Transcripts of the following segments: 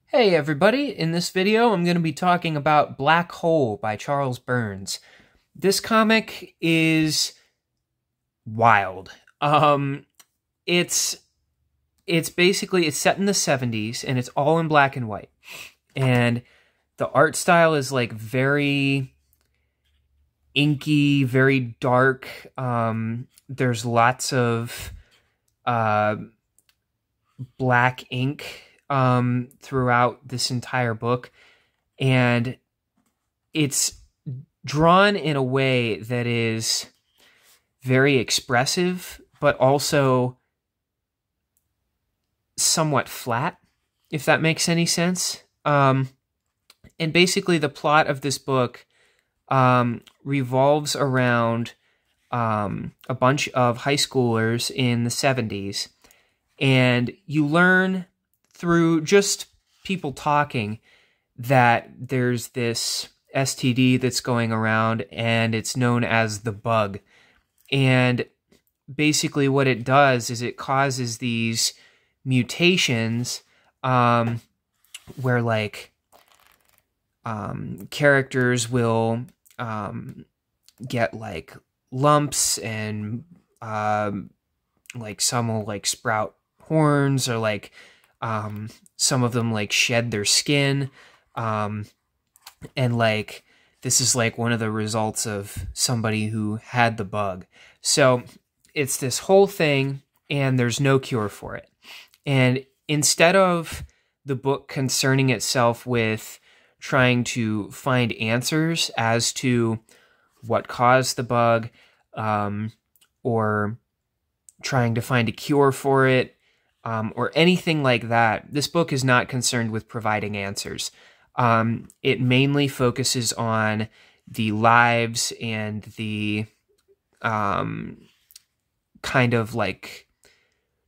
Hey everybody, in this video I'm going to be talking about Black Hole by Charles Burns. This comic is wild. It's basically, it's set in the 70s and it's all in black and white. And the art style is like very inky, very dark. There's lots of black ink throughout this entire book, and it's drawn in a way that is very expressive, but also somewhat flat, if that makes any sense. And basically the plot of this book revolves around a bunch of high schoolers in the 70s, and you learn through just people talking that there's this STD that's going around, and it's known as the bug. And basically what it does is it causes these mutations where like characters will get like lumps, and like some will like sprout horns, or like some of them like shed their skin, and like this is like one of the results of somebody who had the bug. So it's this whole thing, and there's no cure for it. And instead of the book concerning itself with trying to find answers as to what caused the bug, or trying to find a cure for it, or anything like that, this book is not concerned with providing answers. It mainly focuses on the lives and the kind of like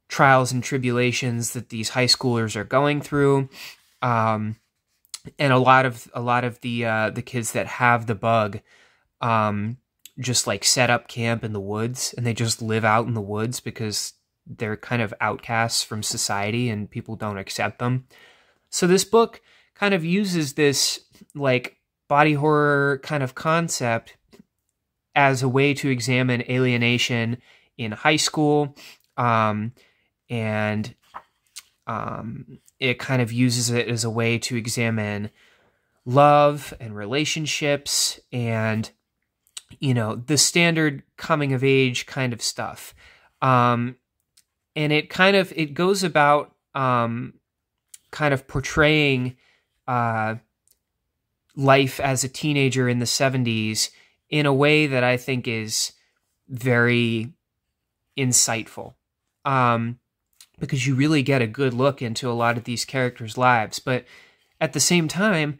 trials and tribulations that these high schoolers are going through, and a lot of the kids that have the bug just like set up camp in the woods, and they just live out in the woods because they're kind of outcasts from society and people don't accept them. So this book kind of uses this like body horror kind of concept as a way to examine alienation in high school. And it kind of uses it as a way to examine love and relationships and, you know, the standard coming of age kind of stuff. And it goes about kind of portraying life as a teenager in the 70s in a way that I think is very insightful, because you really get a good look into a lot of these characters' lives. But at the same time,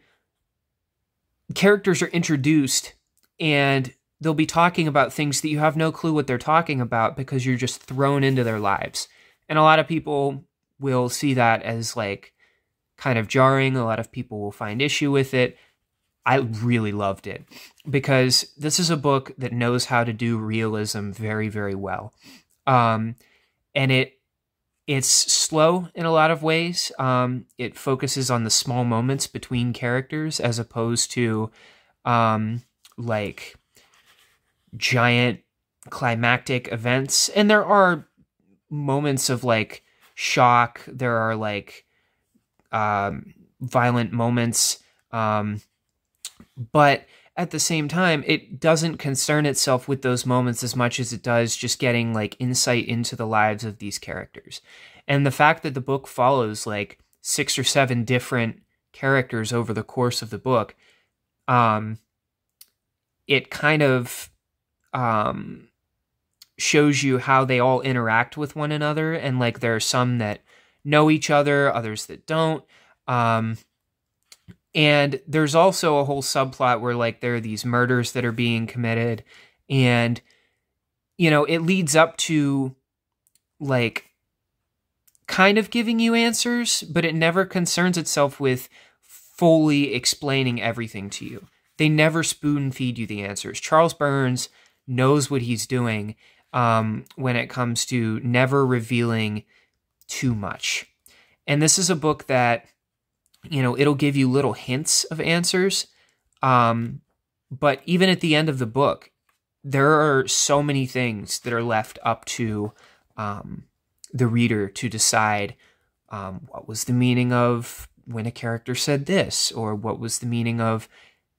characters are introduced and they'll be talking about things that you have no clue what they're talking about because you're just thrown into their lives. And a lot of people will see that as like kind of jarring. A lot of people will find issue with it. I really loved it because this is a book that knows how to do realism very, very well. And it's slow in a lot of ways. It focuses on the small moments between characters as opposed to like giant climactic events. And there are moments of like shock. There are like violent moments. But at the same time, it doesn't concern itself with those moments as much as it does just getting like insight into the lives of these characters. And the fact that the book follows like 6 or 7 different characters over the course of the book, it kind of shows you how they all interact with one another. And like there are some that know each other, others that don't. And there's also a whole subplot where like there are these murders that are being committed, and, you know, it leads up to like kind of giving you answers, but it never concerns itself with fully explaining everything to you. They never spoon feed you the answers. Charles Burns knows what he's doing when it comes to never revealing too much. And this is a book that it'll give you little hints of answers. But even at the end of the book, there are so many things that are left up to the reader to decide what was the meaning of when a character said this, or what was the meaning of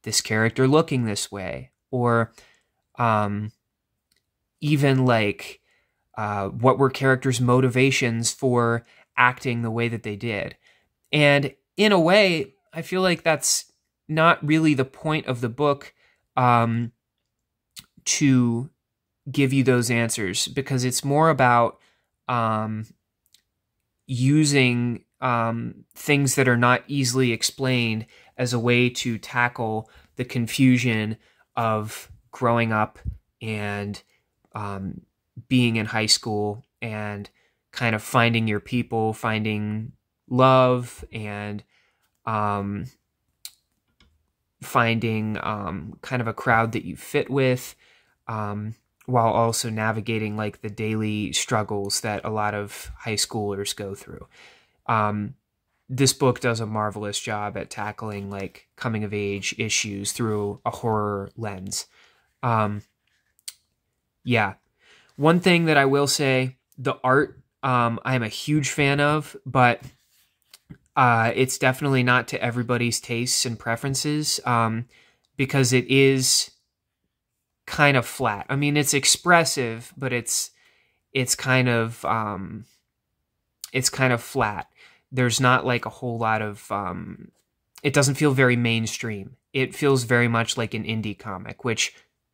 this character looking this way, or even like what were characters' motivations for acting the way that they did. And in a way, I feel like that's not really the point of the book, to give you those answers, because it's more about using things that are not easily explained as a way to tackle the confusion of growing up and being in high school and kind of finding your people, finding love, and finding kind of a crowd that you fit with, while also navigating like the daily struggles that a lot of high schoolers go through. This book does a marvelous job at tackling like coming of age issues through a horror lens. Yeah. One thing that I will say, the art, I'm a huge fan of, but it's definitely not to everybody's tastes and preferences, because it is kind of flat. I mean, it's expressive, but it's kind of flat. There's not like a whole lot of it doesn't feel very mainstream. It feels very much like an indie comic, which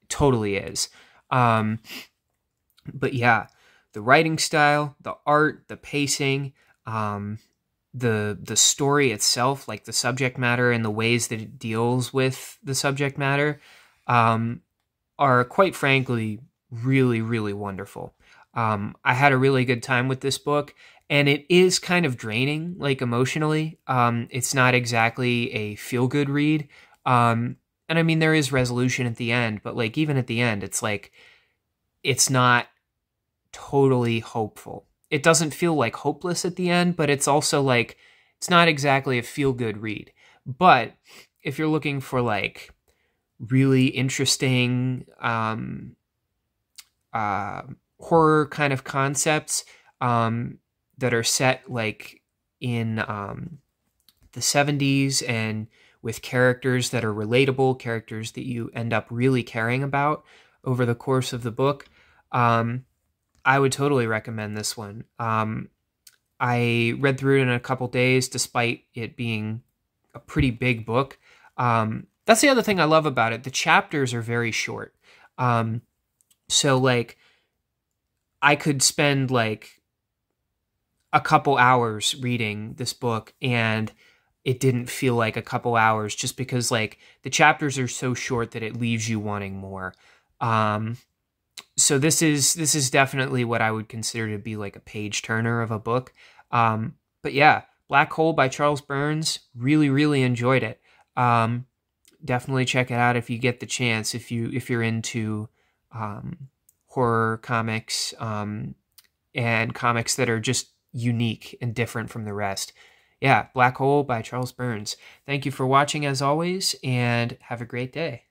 totally is. But yeah, the writing style, the art, the pacing, the story itself, like the subject matter and the ways that it deals with the subject matter, are quite frankly really, really wonderful. I had a really good time with this book, and it is kind of draining, like emotionally. It's not exactly a feel-good read. And I mean, there is resolution at the end, but like even at the end, it's like, it's not totally hopeful. It doesn't feel like hopeless at the end, but it's also like, it's not exactly a feel-good read. But if you're looking for like really interesting horror kind of concepts that are set like in the 70s and with characters that are relatable, characters that you end up really caring about over the course of the book, I would totally recommend this one. I read through it in a couple days, despite it being a pretty big book. That's the other thing I love about it. The chapters are very short. So like I could spend like a couple hours reading this book and it didn't feel like a couple hours, just because like the chapters are so short that it leaves you wanting more. So this is definitely what I would consider to be like a page turner of a book. But yeah, Black Hole by Charles Burns, really, really enjoyed it. Definitely check it out if you get the chance, if you're into horror comics, and comics that are just unique and different from the rest. Yeah, Black Hole by Charles Burns. Thank you for watching as always, and have a great day.